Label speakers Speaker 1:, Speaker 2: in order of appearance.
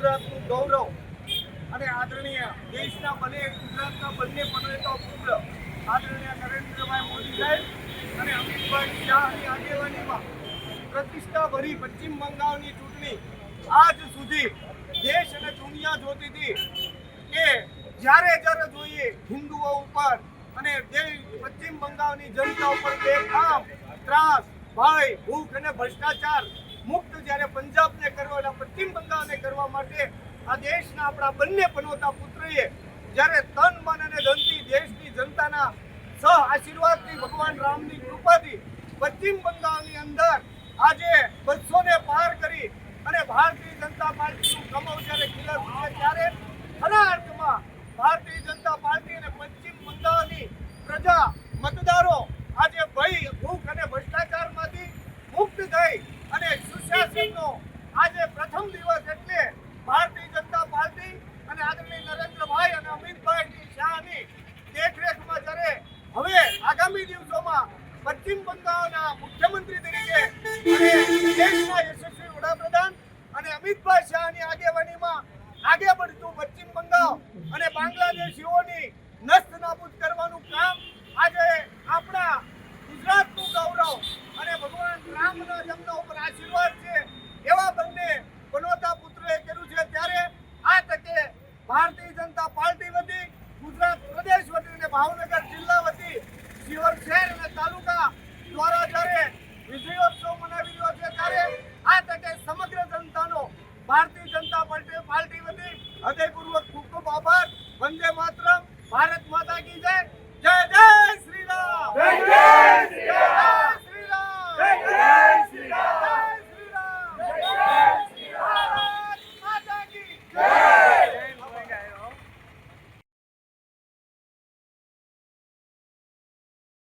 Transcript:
Speaker 1: ગુજરાતનું ગૌરવ અને આદરણીય દેશના ગુજરાતના બંને પનોતા પુત્ર આદરણીય નરેન્દ્રભાઈ મોદી સાહેબ અને અમિતભાઈ શાહની આગેવાનીમાં પ્રતિષ્ઠાભરી પશ્ચિમ બંગાળની ચૂંટણી આજ સુધી દેશ અને દુનિયા જોતી હતી કે જ્યારે જોઈએ હિન્દુઓ ઉપર અને પશ્ચિમ બંગાળની જનતા ઉપર બેફામ ત્રાસ, ભય, ભૂખ અને ભ્રષ્ટાચાર મુક્ત જ્યારે પંજાબને કરવા અને પશ્ચિમ બંગાળને કરવા માટે આ દેશના આપણા બંને પનોતા પુત્રએ જ્યારે તન મન અને ધનથી દેશની જનતાના સહ આશીર્વાદથી ભગવાન રામની કૃપાથી પશ્ચિમ બંગાળની અંદર આજે 200 પાર કરી અને ભારતીય જનતા પાર્ટીનું કમળ જ્યારે ખીલતું છે ત્યારે ખરા અર્થમાં ભારતીય જનતા પાર્ટી અને પશ્ચિમ બંગાળની પ્રજા મતદારો આજે ભય, ભૂખ અને ભ્રષ્ટાચારમાંથી મુક્ત થઈ અને સુશાસનનો આજે પ્રથમ દિવસ એટલે ભારતીય જનતા પાર્ટી અને આદરણીય નરેન્દ્રભાઈ અને અમિતભાઈ શાહની દેખરેખમાં જ્યારે હવે આગામી દિવસોમાં પશ્ચિમ બંગાળના મુખ્યમંત્રી તરીકે અને દેશના યશસ્વી વડાપ્રધાન અને અમિતભાઈ શાહની આગેવાનીમાં આગે बढ़તું પશ્ચિમ બંગાળ અને બાંગ્લાદેશીઓની નસ્ત નાબૂદ કરવાનું કામ આજે આપણા ગુજરાતનું ગૌરવ